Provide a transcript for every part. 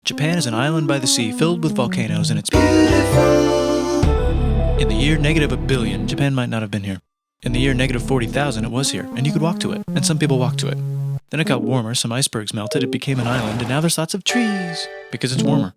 Japan is an island by the sea filled with volcanoes and it's beautiful. In the year -1 billion, Japan might not have been here. In the year -40,000, it was here, and you could walk to it, and some people walked to it. Then it got warmer, some icebergs melted, it became an island, and now there's lots of trees, because it's warmer.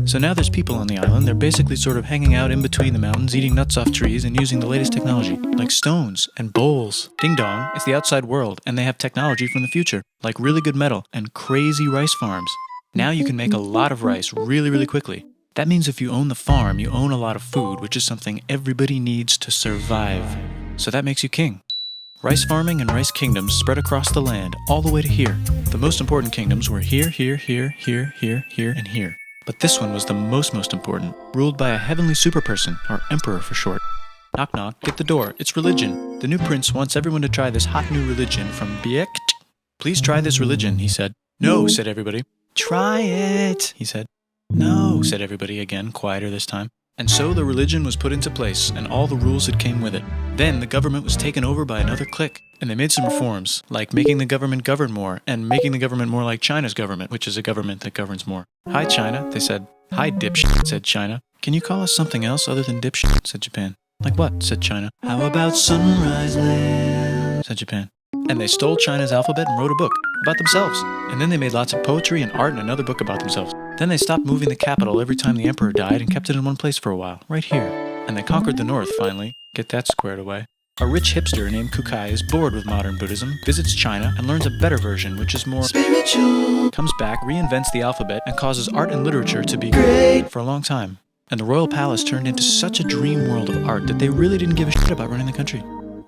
So now there's people on the island, they're basically sort of hanging out in between the mountains, eating nuts off trees, and using the latest technology, like stones and bowls. Ding dong, it's the outside world, and they have technology from the future, like really good metal and crazy rice farms. Now you can make a lot of rice really, really quickly. That means if you own the farm, you own a lot of food, which is something everybody needs to survive. So that makes you king. Rice farming and rice kingdoms spread across the land, all the way to here. The most important kingdoms were here, here, here, here, here, here, and here. But this one was the most important, ruled by a heavenly superperson, or emperor for short. Knock knock, get the door, it's religion. The new prince wants everyone to try this hot new religion from Biekt. Please try this religion, he said. No, said everybody. Try it, he said. No, said everybody again, quieter this time. And so the religion was put into place, and all the rules that came with it. Then the government was taken over by another clique, and they made some reforms, like making the government govern more, and making the government more like China's government, which is a government that governs more. Hi, China, they said. Hi, dipshit, said China. Can you call us something else other than dipshit, said Japan. Like what, said China. How about Sunrise Land, said Japan. And they stole China's alphabet and wrote a book about themselves. And then they made lots of poetry and art and another book about themselves. Then they stopped moving the capital every time the emperor died and kept it in one place for a while, right here. And they conquered the north finally. Get that squared away. A rich hipster named Kukai is bored with modern Buddhism, visits China, and learns a better version, which is more spiritual. Comes back, reinvents the alphabet, and causes art and literature to be great for a long time. And the royal palace turned into such a dream world of art that they really didn't give a shit about running the country.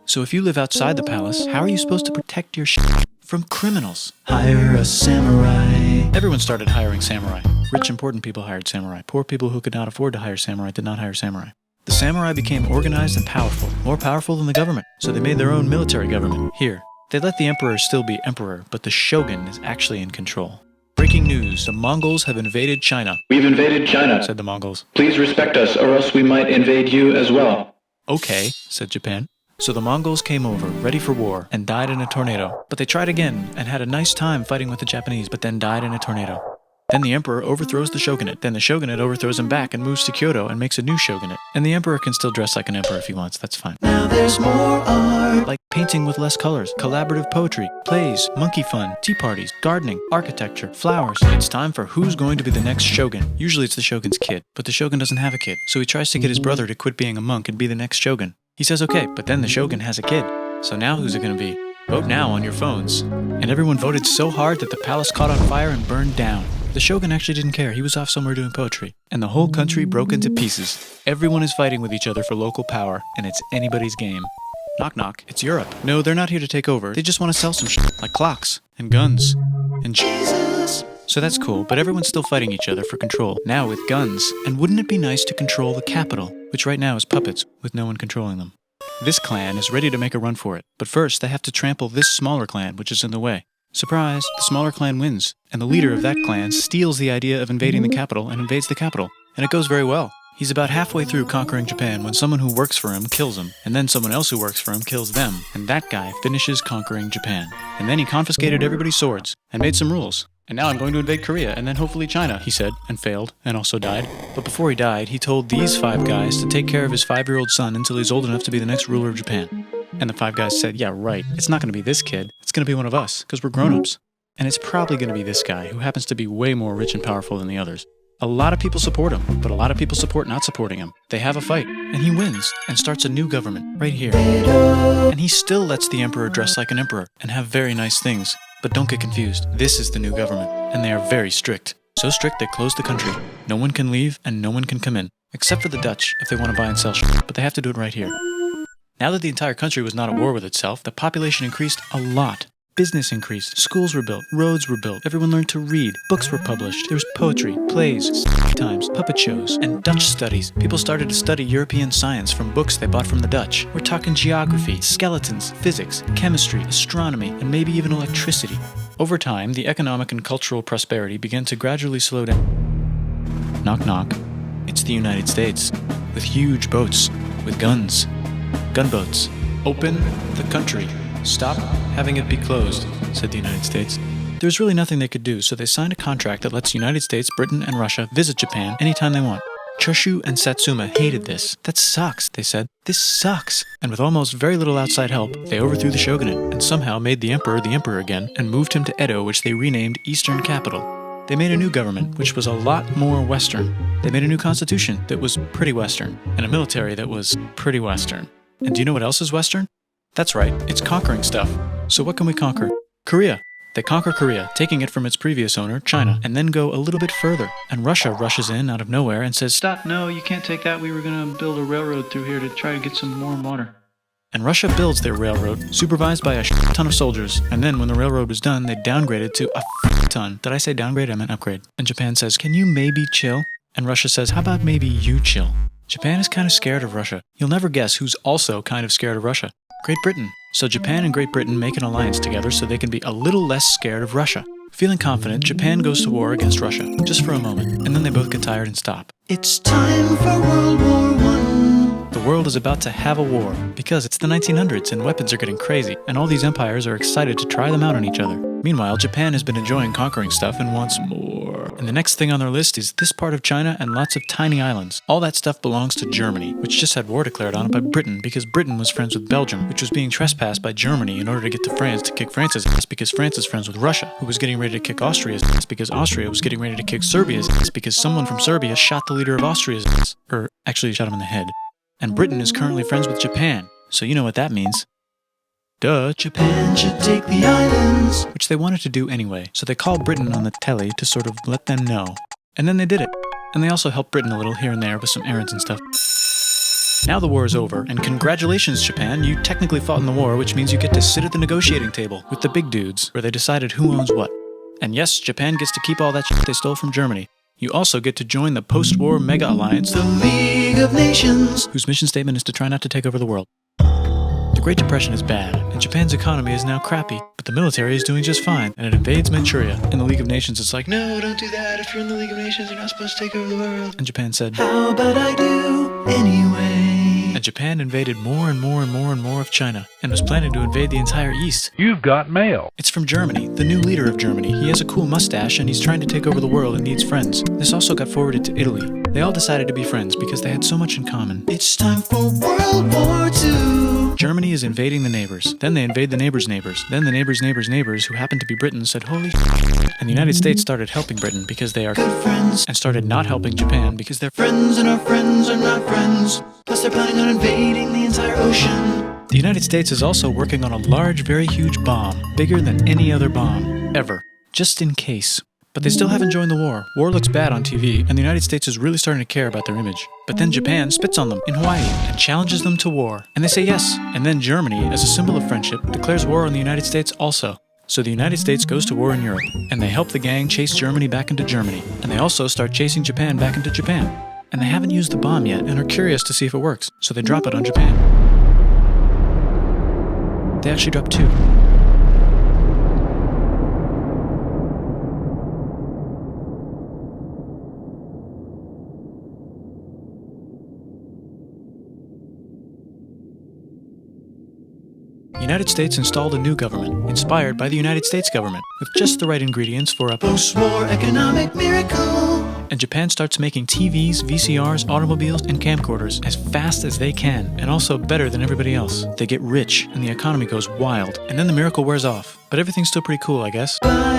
So if you live outside the palace, how are you supposed to protect your shit from criminals? Hire a samurai. Everyone started hiring samurai. Rich, important people hired samurai. Poor people who could not afford to hire samurai did not hire samurai. The samurai became organized and powerful, more powerful than the government. So they made their own military government, here. They let the emperor still be emperor, but the shogun is actually in control. Breaking news, the Mongols have invaded China. We've invaded China, said the Mongols. Please respect us, or else we might invade you as well. Okay, said Japan. So the Mongols came over, ready for war, and died in a tornado. But they tried again, and had a nice time fighting with the Japanese, but then died in a tornado. Then the emperor overthrows the shogunate. Then the shogunate overthrows him back and moves to Kyoto and makes a new shogunate. And the emperor can still dress like an emperor if he wants, that's fine. Now there's more art. Like painting with less colors, collaborative poetry, plays, monkey fun, tea parties, gardening, architecture, flowers. It's time for who's going to be the next shogun. Usually it's the shogun's kid, but the shogun doesn't have a kid. So he tries to get his brother to quit being a monk and be the next shogun. He says okay, but then the shogun has a kid. So now who's it going to be? Vote now on your phones. And everyone voted so hard that the palace caught on fire and burned down. The shogun actually didn't care. He was off somewhere doing poetry. And the whole country broke into pieces. Everyone is fighting with each other for local power, and it's anybody's game. Knock knock, it's Europe. No, they're not here to take over. They just want to sell some shit, like clocks, and guns, and Jesus. So that's cool, but everyone's still fighting each other for control, now with guns. And wouldn't it be nice to control the capital, which right now is puppets, with no one controlling them? This clan is ready to make a run for it, but first they have to trample this smaller clan, which is in the way. Surprise, the smaller clan wins, and the leader of that clan steals the idea of invading the capital and invades the capital. And it goes very well. He's about halfway through conquering Japan when someone who works for him kills him, and then someone else who works for him kills them, and that guy finishes conquering Japan. And then he confiscated everybody's swords, and made some rules. And now I'm going to invade Korea, and then hopefully China, he said, and failed, and also died. But before he died, he told these 5 guys to take care of his 5-year-old son until he's old enough to be the next ruler of Japan. And the 5 guys said, yeah, right, it's not going to be this kid, it's going to be one of us, because we're grown-ups. And it's probably going to be this guy, who happens to be way more rich and powerful than the others. A lot of people support him, but a lot of people support not supporting him. They have a fight, and he wins, and starts a new government, right here. And he still lets the emperor dress like an emperor, and have very nice things. But don't get confused, this is the new government, and they are very strict. So strict they closed the country. No one can leave, and no one can come in. Except for the Dutch, if they want to buy and sell shit, but they have to do it right here. Now that the entire country was not at war with itself, the population increased a lot. Business increased, schools were built, roads were built, everyone learned to read, books were published, there was poetry, plays, times, puppet shows, and Dutch studies. People started to study European science from books they bought from the Dutch. We're talking geography, skeletons, physics, chemistry, astronomy, and maybe even electricity. Over time, the economic and cultural prosperity began to gradually slow down. Knock knock. It's the United States, with huge boats, with guns. Gunboats. Open the country. Stop having it be closed, said the United States. There's really nothing they could do, so they signed a contract that lets the United States, Britain, and Russia visit Japan anytime they want. Choshu and Satsuma hated this. That sucks, they said. This sucks. And with almost very little outside help, they overthrew the shogunate and somehow made the emperor again and moved him to Edo, which they renamed Eastern Capital. They made a new government, which was a lot more Western. They made a new constitution that was pretty Western, and a military that was pretty Western. And do you know what else is Western? That's right, it's conquering stuff. So what can we conquer? Korea. They conquer Korea, taking it from its previous owner, China, and then go a little bit further. And Russia rushes in out of nowhere and says, "Stop, no, you can't take that. We were going to build a railroad through here to try to get some warm water." And Russia builds their railroad, supervised by a ton of soldiers. And then when the railroad was done, they downgraded to a ton. Did I say downgrade? I meant upgrade. And Japan says, "Can you maybe chill?" And Russia says, "How about maybe you chill?" Japan is kind of scared of Russia. You'll never guess who's also kind of scared of Russia. Great Britain. So Japan and Great Britain make an alliance together so they can be a little less scared of Russia. Feeling confident, Japan goes to war against Russia, just for a moment, and then they both get tired and stop. It's time for World War I. The world is about to have a war, because it's the 1900s and weapons are getting crazy, and all these empires are excited to try them out on each other. Meanwhile, Japan has been enjoying conquering stuff and wants more. And the next thing on their list is this part of China and lots of tiny islands. All that stuff belongs to Germany, which just had war declared on it by Britain because Britain was friends with Belgium, which was being trespassed by Germany in order to get to France to kick France's ass because France is friends with Russia, who was getting ready to kick Austria's ass because Austria was getting ready to kick Serbia's ass because someone from Serbia shot the leader of Austria's ass. Or actually shot him in the head. And Britain is currently friends with Japan, so you know what that means. Duh, Japan should take the islands. Which they wanted to do anyway, so they called Britain on the telly to sort of let them know. And then they did it. And they also helped Britain a little here and there with some errands and stuff. Now the war is over, and congratulations, Japan, you technically fought in the war, which means you get to sit at the negotiating table with the big dudes, where they decided who owns what. And yes, Japan gets to keep all that shit they stole from Germany. You also get to join the post-war mega alliance, the League of Nations, whose mission statement is to try not to take over the world. The Great Depression is bad, and Japan's economy is now crappy, but the military is doing just fine, and it invades Manchuria. In the League of Nations, it's like, "No, don't do that. If you're in the League of Nations, you're not supposed to take over the world." And Japan said, "How about I do anyway?" And Japan invaded more and more and more and more of China, and was planning to invade the entire East. You've got mail. It's from Germany, the new leader of Germany. He has a cool mustache, and he's trying to take over the world and needs friends. This also got forwarded to Italy. They all decided to be friends because they had so much in common. It's time for World War II. Germany is invading the neighbors. Then they invade the neighbors' neighbors. Then the neighbors' neighbors' neighbors, who happened to be Britain, said, "Holy shit." And the United States started helping Britain because they are good friends, and started not helping Japan because they're friends and our friends are not friends. Plus they're planning on invading the entire ocean. The United States is also working on a large, very huge bomb, bigger than any other bomb, ever, just in case. But they still haven't joined the war. War looks bad on TV, and the United States is really starting to care about their image. But then Japan spits on them in Hawaii and challenges them to war. And they say yes. And then Germany, as a symbol of friendship, declares war on the United States also. So the United States goes to war in Europe, and they help the gang chase Germany back into Germany. And they also start chasing Japan back into Japan. And they haven't used the bomb yet and are curious to see if it works, so they drop it on Japan. They actually drop 2. The United States installed a new government, inspired by the United States government, with just the right ingredients for a post-war economic miracle. And Japan starts making TVs, VCRs, automobiles, and camcorders as fast as they can, and also better than everybody else. They get rich, and the economy goes wild, and then the miracle wears off. But everything's still pretty cool, I guess. Bye.